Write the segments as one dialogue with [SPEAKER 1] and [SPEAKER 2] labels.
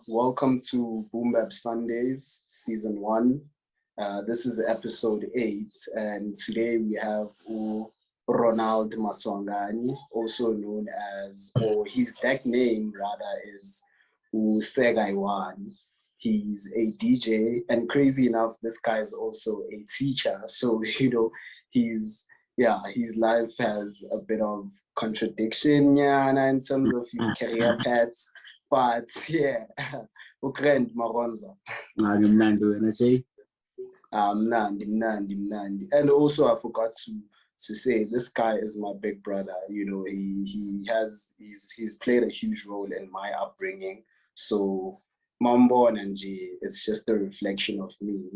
[SPEAKER 1] welcome to Boom Bap Sundays, Season 1. This is episode 8, and today we have Ronald Maswangani, also known as, or his tag name rather is Kae1. He's a DJ, and crazy enough, this guy is also a teacher. So, his life has a bit of contradiction, in terms of his career paths. But yeah, ukrend Maronza. Mnandi. And also I forgot to say this guy is my big brother. He's played a huge role in my upbringing. So Mambo and G, it's just a reflection of me,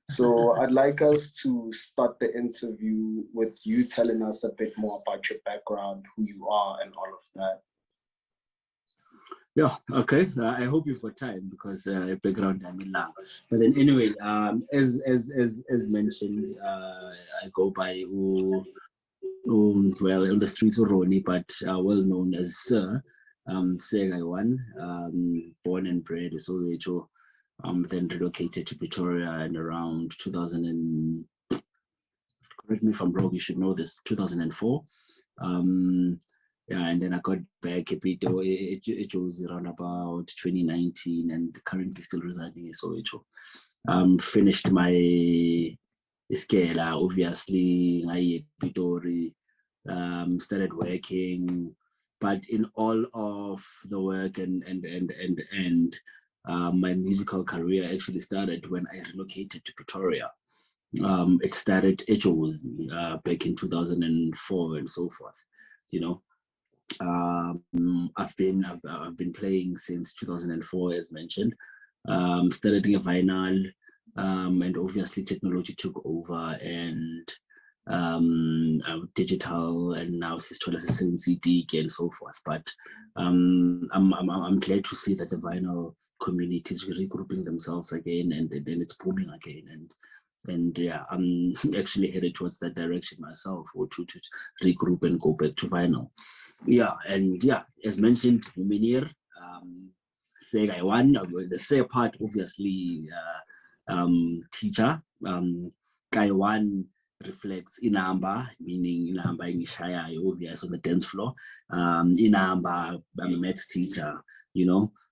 [SPEAKER 1] So I'd like us to start the interview with you telling us a bit more about your background, who you are, and all of that.
[SPEAKER 2] Yeah, okay. I hope you've got time because background I'm in long. But then anyway, as mentioned, I go by well on the streets of Roni, but well known as Sir Kae’1, born and bred in Soweto, then relocated to Pretoria in around 2000 and, correct me if I'm wrong, you should know this, 2004. And then I got back a bit. It was around about 2019, and currently still residing in Soweto. Finished my scale, obviously. I started working, but in all of the work and my musical career actually started when I relocated to Pretoria. It started back in 2004 and so forth. I've been playing since 2004, as mentioned. Started in a vinyl, and obviously technology took over, and digital, and now Sister as a CD and so forth. But I'm glad to see that the vinyl community is regrouping themselves again, and it's booming again, and yeah, I'm actually headed towards that direction myself, or to regroup and go back to vinyl. Yeah, and yeah, as mentioned, Luminir, Kae’1, the say part, obviously, teacher. Kae’1 reflects inamba, meaning inamba in Shaya, obvious on the dance floor. Inamba, I'm a maths teacher,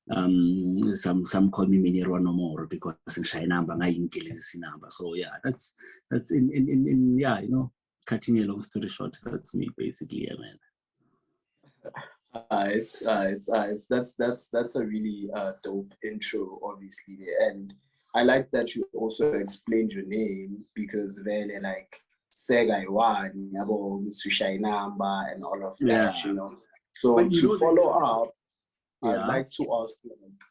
[SPEAKER 2] some call me Minirwa no more because in Shainamba, Inamba. So yeah, that's in cutting a long story short, that's me basically, man.
[SPEAKER 1] That's a really dope intro, obviously, and I like that you also explained your name, because really like Kae’1, Shainamba, and all of that, So but to follow up, I'd like to ask,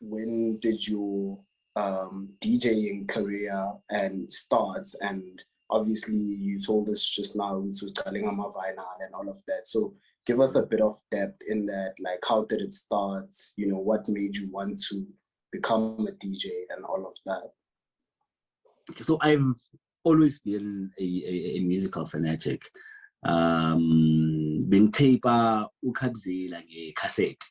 [SPEAKER 1] when did your DJing career and start? And obviously, you told us just now it was Kalingama Vinyl and all of that. So give us a bit of depth in that. Like, how did it start? What made you want to become a DJ and all of that?
[SPEAKER 2] So I've always been a musical fanatic. Being taper, ukabzi like a cassette.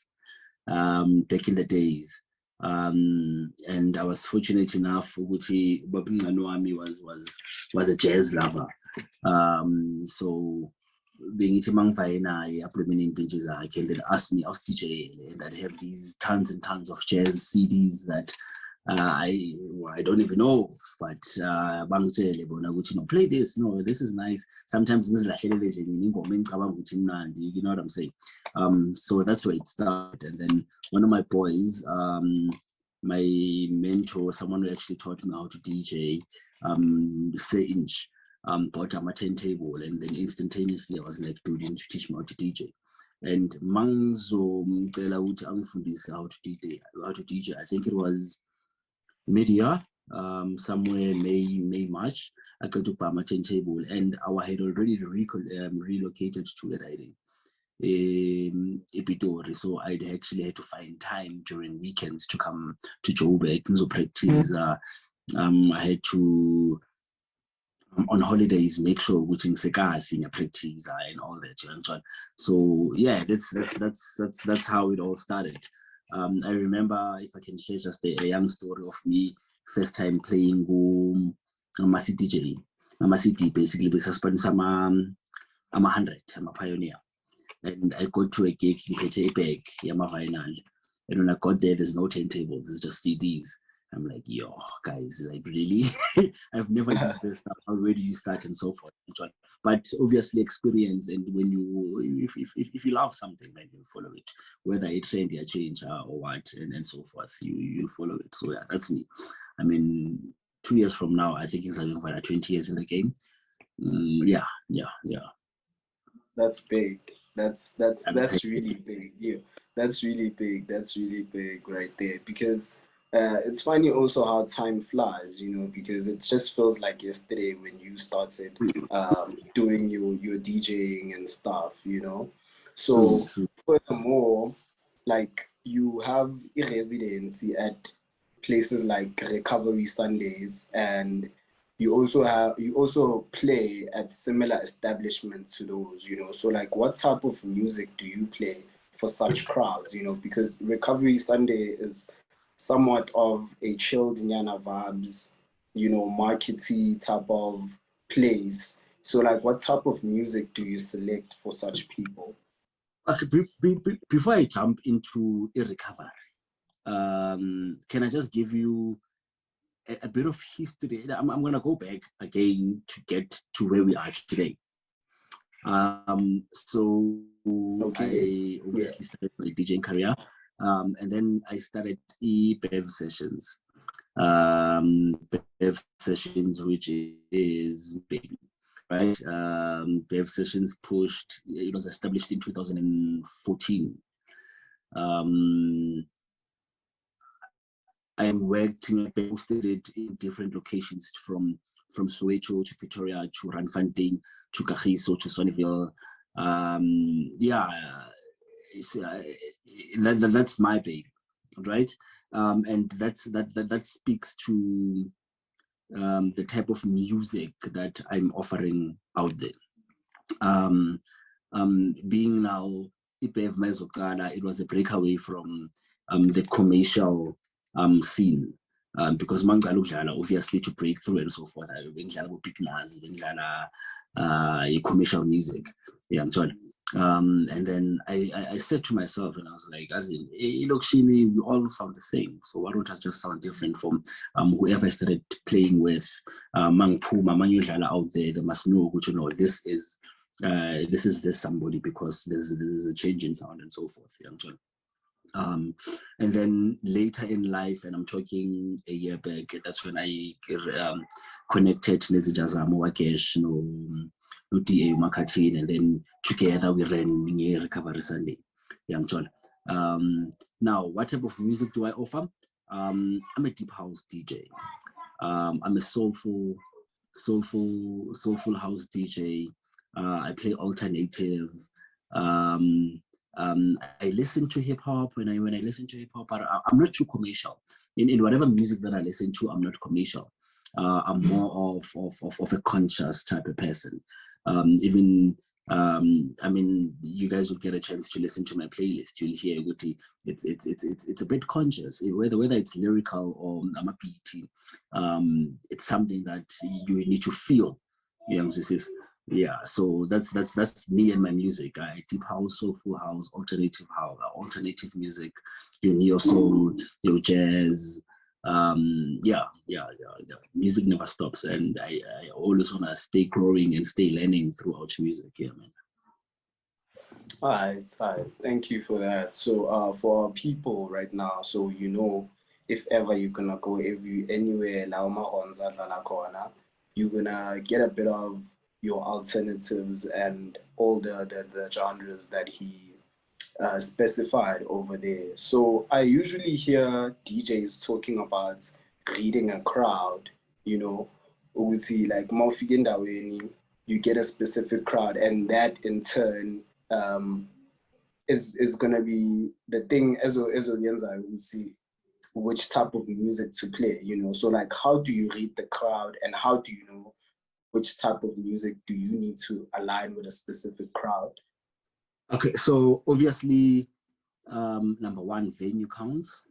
[SPEAKER 2] Back in the days, and I was fortunate enough, which Babinganuami was a jazz lover. So being it among Vaina, implementing benches, I can then ask me, I was DJ, and I'd have these tons and tons of jazz CDs that I don't even know, but play this, no, this is nice. Sometimes you know what I'm saying. So that's where it started. And then one of my boys, my mentor, someone who actually taught me how to DJ, Inch, bought a turntable, and then instantaneously I was like, dude, you need to teach me how to DJ. And Mangzo how to DJ. I think it was mid-year, somewhere May, March. I got to buy my turntable, and I had already relocated to a riding. Epitori, so I'd actually had to find time during weekends to come to Joburg to practice. I had to on holidays make sure which in senior practice and all that. So yeah, that's how it all started. I remember, if I can share just a young story of me first time playing Masi DJ. Masi basically because I'm 100, I'm a pioneer. And I go to a gig in Kae1 Background. And when I got there, there's no turntables, it's just CDs. I'm like, yo, guys, like really? I've never used this stuff. How do you start and so forth? But obviously experience, and when you, if you love something, then you follow it. Whether a trend you change or what, and so forth, you follow it. So yeah, that's me. I mean, 2 years from now, I think it's having about 20 years in the game. Yeah.
[SPEAKER 1] That's big. That's really big. Yeah, that's really big. That's really big right there. Because it's funny also how time flies, you know, because it just feels like yesterday when you started doing your DJing and stuff, you know. So furthermore, like you have a residency at places like Recovery Sundays, and you also play at similar establishments to those, you know. So like what type of music do you play for such crowds, you know, because Recovery Sunday is somewhat of a chilled Nyana vibes, you know, markety type of place. So like what type of music do you select for such people?
[SPEAKER 2] Okay, before I jump into a recovery, can I just give you a bit of history? I'm going to go back again to get to where we are today. So I obviously started my DJing career, and then I started EBEV sessions. BEV sessions, which is big, right? BEV sessions pushed. It was established in 2014. I worked and posted it in different locations from Soweto to Pretoria to Randfontein to Kagiso to Sonneville. That's my baby, right? And that speaks to the type of music that I'm offering out there. Being now IPF Mezokala, it was a breakaway from the commercial scene. Because Mangala obviously to break through and so forth, commercial music. Yeah, I'm sorry. And then I said to myself, and I was like, as in, we all sound the same. So why don't I just sound different from whoever I started playing with, Mang Puma, Mang Yujala out there, they must know, which, you know, this is this somebody, because there's a change in sound and so forth. Yeah, I'm sorry. And then later in life, and I'm talking a year back, that's when I connected Nezijazamo Wakesh, no DA Makatin, and then together we ran a Recovery Sunday. Yeah, I'm told. Now, what type of music do I offer? I'm a deep house DJ. I'm a soulful house DJ. I play alternative. I listen to hip hop when I listen to hip hop, but I'm not too commercial. In whatever music that I listen to, I'm not commercial. I'm more of a conscious type of person. Even I mean, you guys will get a chance to listen to my playlist. You'll hear it's a bit conscious, whether it's lyrical or I'm a beat. It's something that you need to feel. You know, yeah, so that's me and my music. Deep house, soulful house, alternative alternative music, your neo soul, your jazz. Music never stops, and I always want to stay growing and stay learning throughout music. Yeah, man.
[SPEAKER 1] All right. Thank you for that. So for our people right now, so you know, if ever you're gonna go anywhere, you're gonna get a bit of your alternatives and all the genres that he specified over there. So I usually hear DJs talking about reading a crowd, you know, obviously like you get a specific crowd, and that in turn is gonna be the thing as I would see which type of music to play, you know. So like how do you read the crowd, and how do you know which type of music do you need to align with a specific crowd?
[SPEAKER 2] Okay, so obviously Number one, venue counts.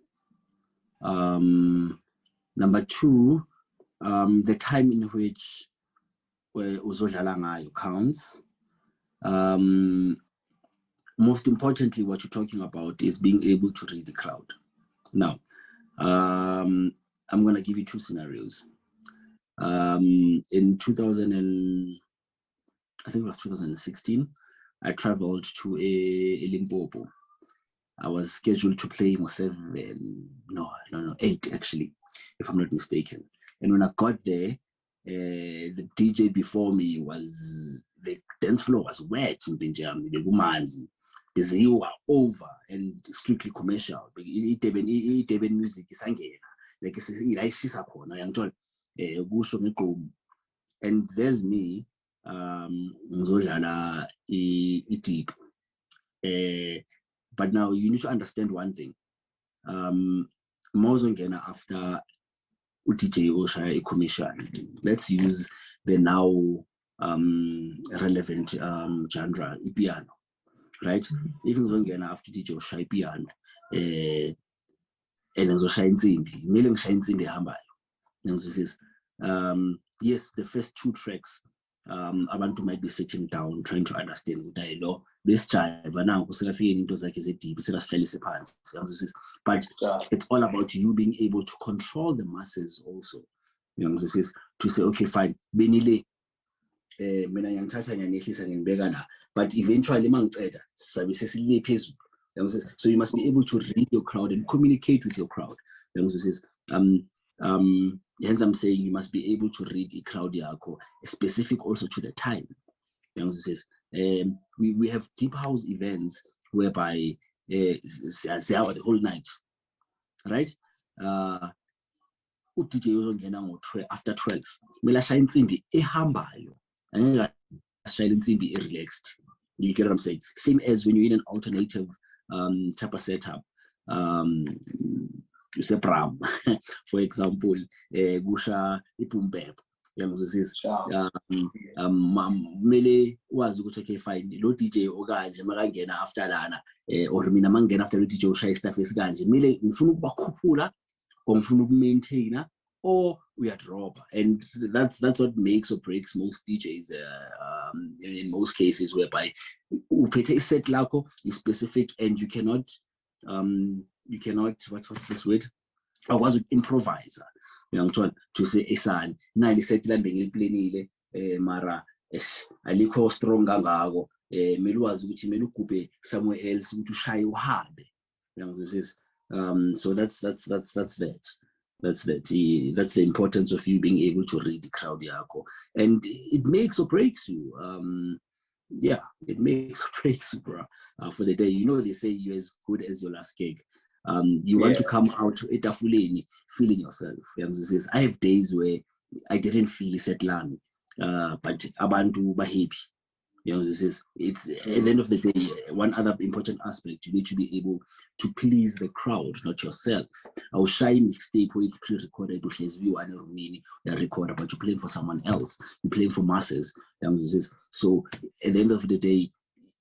[SPEAKER 2] Number two, the time in which uzodlala ngayo counts. Most importantly, what you're talking about is being able to read the crowd. Now, I'm going to give you two scenarios. In 2016, I traveled to a Limpopo. I was scheduled to play 8 actually, if I'm not mistaken. And when I got there, the DJ before me the dance floor was wet in Benjamin, the Gumanzi. They were over and strictly commercial. It even music is hanging. Like she's up on. I am told, and there's me, Mzojana deep. But now you need to understand one thing. Mozongena after UTJ Osha a commission. Let's use the now relevant genre, piano, right? Even Zongena after DJ Osha piano, and then shine Zimbi, milling shine Zimbi Hambai. Yes, the first two tracks, abantu might be sitting down trying to understand what I know. This jive now, but it's all about you being able to control the masses also. To say, okay, fine, benile, but eventually, so you must be able to read your crowd and communicate with your crowd. Hence, I'm saying you must be able to read the crowd specific also to the time. We have deep house events whereby they are the whole night, right? DJ after 12. Mela shine Simbi ehambayo. And shine Simbi relaxed. You get what I'm saying? Same as when you're in an alternative type of setup. You say Pram, for example, Gusha Ipumbeb. Mele was okay fine. Lo DJ Ogaje Marangena after Lana or Minamangan after the DJ Shai stuff is Ganji. Mele Mfunu Bakupula or Mfunu maintainer or we are drop. And that's what makes or breaks most DJs in most cases whereby Upete set Lako is specific and you cannot what's this word? I was an improviser. I'm trying to say Esan, Nali settle being plenile, Mara, Aliko strong gago, Meluaz which Melukupe somewhere else to shy hard. This is so that's that. That's the importance of you being able to read the crowd, Yako. And it makes or breaks you. Yeah, it makes or breaks you, bro. For the day, they say you're as good as your last gig. You want to come out etafuleni feeling yourself. I have days where I didn't feel settling, but abantu ba happy. It's at the end of the day, one other important aspect, you need to be able to please the crowd, not yourself. Our shy mixtape where it's pre-recorded with his view and Romani, the recorder, but you're playing for someone else, you're playing for masses. So at the end of the day,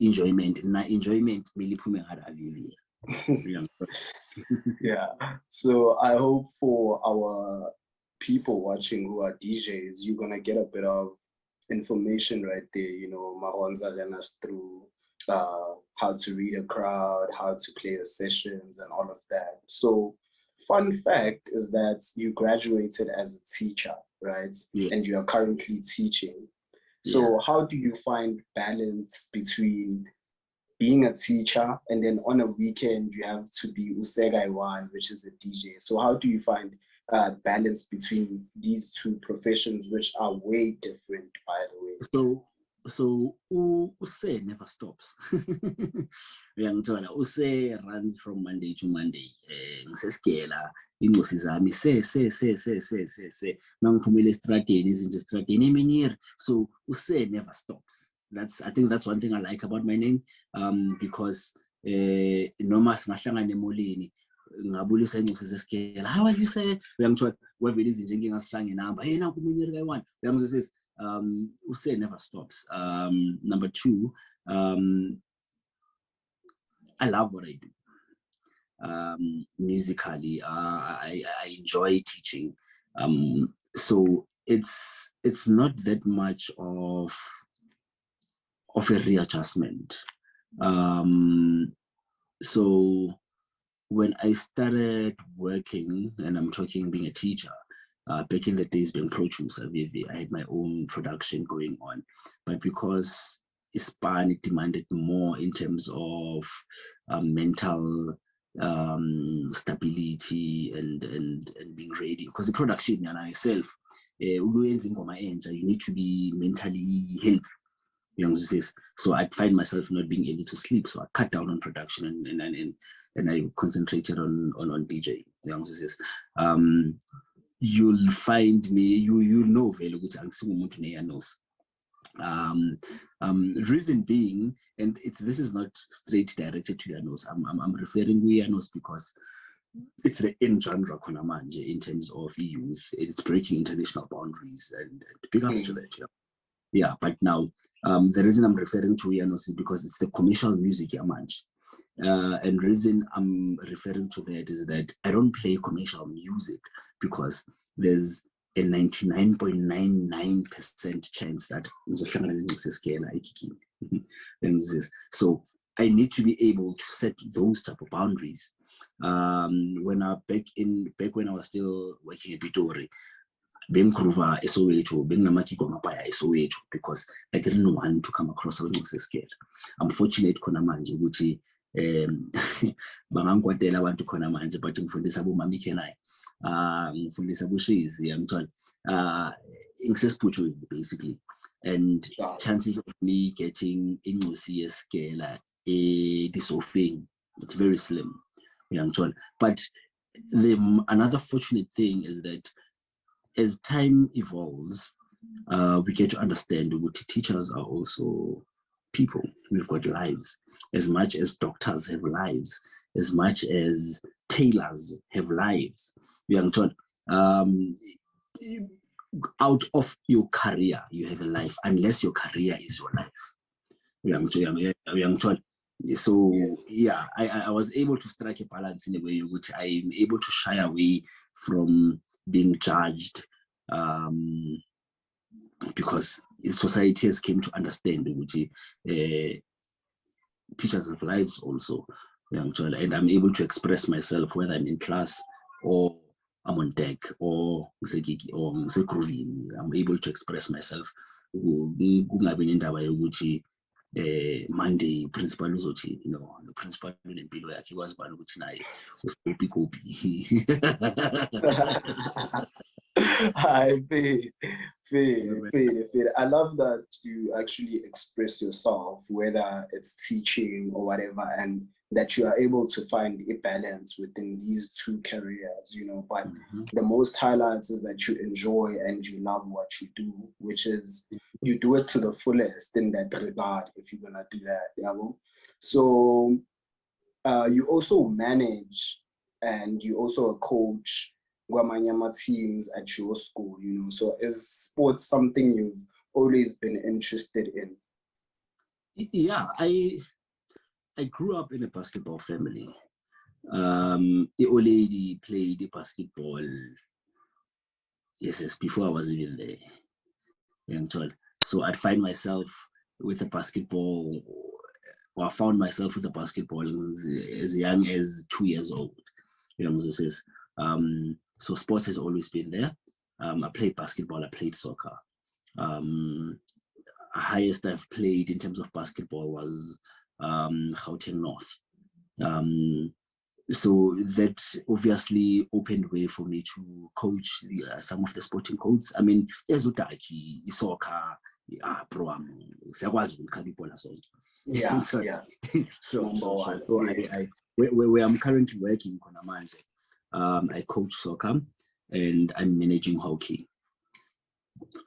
[SPEAKER 2] enjoyment, really
[SPEAKER 1] yeah. So I hope for our people watching who are DJs, you're gonna get a bit of information right there, Maronza ran us through how to read a crowd, how to play the sessions and all of that. So fun fact is that you graduated as a teacher, right?
[SPEAKER 2] Yeah.
[SPEAKER 1] And you are currently teaching. So how do you find balance between being a teacher and then on a weekend you have to be Kae'1, which is a DJ? So how do you find balance between these two professions, which are way different, by the way?
[SPEAKER 2] So Use never stops. Use runs from Monday to Monday. Ngiseskela ingosi zami se nangiphumela estradeni izinto estradeni eminiri. So Use never stops. I think that's one thing I like about my name, because noma singahlangana emolini ngabulisa ingosi zeskela. How are you say? Uyangithola wevela izinto engingasihlangene namba. Hey naku uMiniri Kae'1. Uyangizwisisa? Use never stops. Number two, I love what I do. musically. I enjoy teaching. So it's not that much of a readjustment. So when I started working, and I'm talking being a teacher, back in the days being producer, I had my own production going on. But because it demanded more in terms of mental stability and being ready. Because the production and myself, you need to be mentally healthy. So I'd find myself not being able to sleep. So I cut down on production and I concentrated on DJ. You'll find me, you know very good. Reason being, and this is not straight directed to Yanos. I'm referring to Yanos because it's the in genre konamanje in terms of youth. It's breaking international boundaries and big ups to that. Yeah, but now the reason I'm referring to Yanos is because it's the commercial music Yamanj. And reason I'm referring to that is that I don't play commercial music because there's a 99.99% chance that so I need to be able to set those type of boundaries. When I back when I was still working at Pitori, being Kruva Soweto, being Namaki Gomapaya Soweto, because I didn't want to come across a scared. I'm fortunate Konamanje, which bangangikwatela abantu khona manje but ngifundisa abomama iKenai ngifundisa aboshizi ngithola ngisesiphuthweni basically, and chances of me getting ingosi yeskela disofing, it's very slim. But another fortunate thing is that as time evolves, we get to understand that teachers are also people. We've got lives. As much as doctors have lives, as much as tailors have lives. Out of your career, you have a life, unless your career is your life. So yeah, I was able to strike a balance in a way which I'm able to shy away from being judged, because society has came to understand which teachers have lives also, and I'm able to express myself whether I'm in class or I'm on deck or I'm able to express myself. Monday principal uzothi, the principal unempilo yakhe kwazibani ukuthi naye usiphi kopi.
[SPEAKER 1] Fair. I love that you actually express yourself, whether it's teaching or whatever, and that you are able to find a balance within these two careers, but the most highlights is that you enjoy and you love what you do, which is you do it to the fullest in that regard if you're gonna do that. So you also manage and you also a coach Guamanyama teams at your school, so is sports something you've always been interested in?
[SPEAKER 2] Yeah, I grew up in a basketball family. The old lady played basketball, yes, before I was even there. So I'd find myself with a basketball, or I found myself with a basketball as young as 2 years old. So sports has always been there. I played basketball, I played soccer. Highest I've played in terms of basketball was Gauteng North. So that obviously opened way for me to coach some of the sporting codes. I mean, there's Utaki, soccer, pro.
[SPEAKER 1] Yeah.
[SPEAKER 2] So where I'm currently working, I coach soccer and I'm managing hockey.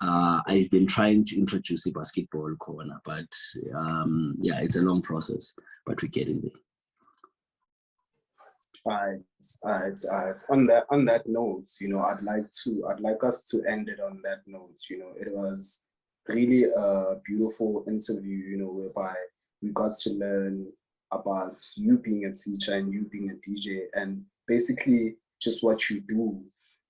[SPEAKER 2] I've been trying to introduce the basketball corner, but yeah, it's a long process, but we're getting there.
[SPEAKER 1] On that note, I'd like us to end it on that note. It was really a beautiful interview, whereby we got to learn about you being a teacher and you being a DJ, and basically just what you do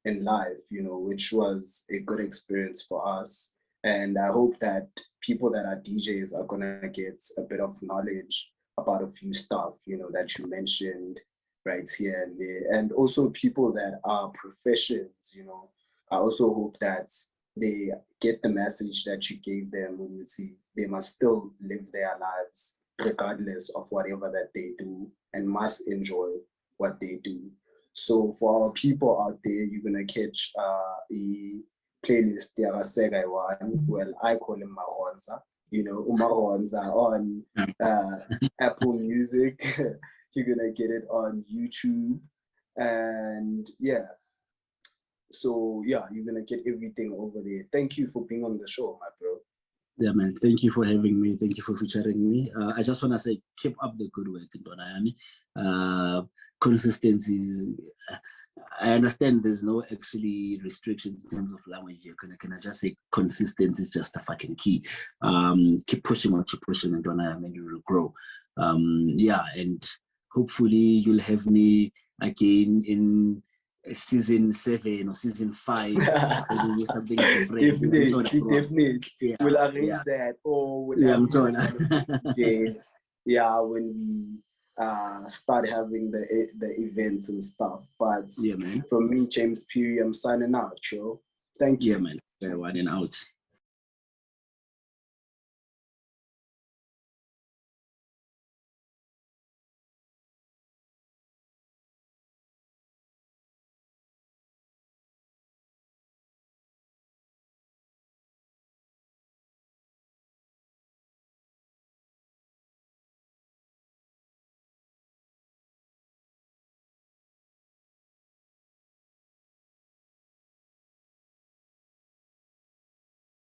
[SPEAKER 1] in life, you know, which was a good experience for us. And I hope that people that are DJs are gonna get a bit of knowledge about a few stuff, you know, that you mentioned right here and there. And also people that are professions, you know, I also hope that they get the message that you gave them when you see they must still live their lives regardless of whatever that they do and must enjoy what they do. So for our people out there, you're gonna catch a playlist Kae Kae’1. Well, I call him Mahonza. You know, Mahonza on Apple Music. You're gonna get it on YouTube, and yeah. So yeah, you're gonna get everything over there. Thank you for being on the show, my bro.
[SPEAKER 2] Yeah, man. Thank you for having me. Thank you for featuring me. I just want to say, keep up the good work in Donayami. Consistency is, I understand there's no actually restrictions in terms of language here. Can I just say consistency is just a fucking key. Keep pushing what you're pushing and Donayami, you will grow. Yeah, and hopefully you'll have me again in season 7 or season 5. Something different.
[SPEAKER 1] Definitely.
[SPEAKER 2] Yeah,
[SPEAKER 1] we'll arrange that, or we'll have DJs. Yeah, when we start having the events and stuff. But
[SPEAKER 2] yeah, man.
[SPEAKER 1] From me, James Peary, I'm signing out, yo. Thank you.
[SPEAKER 2] Yeah, man. Kae1 out.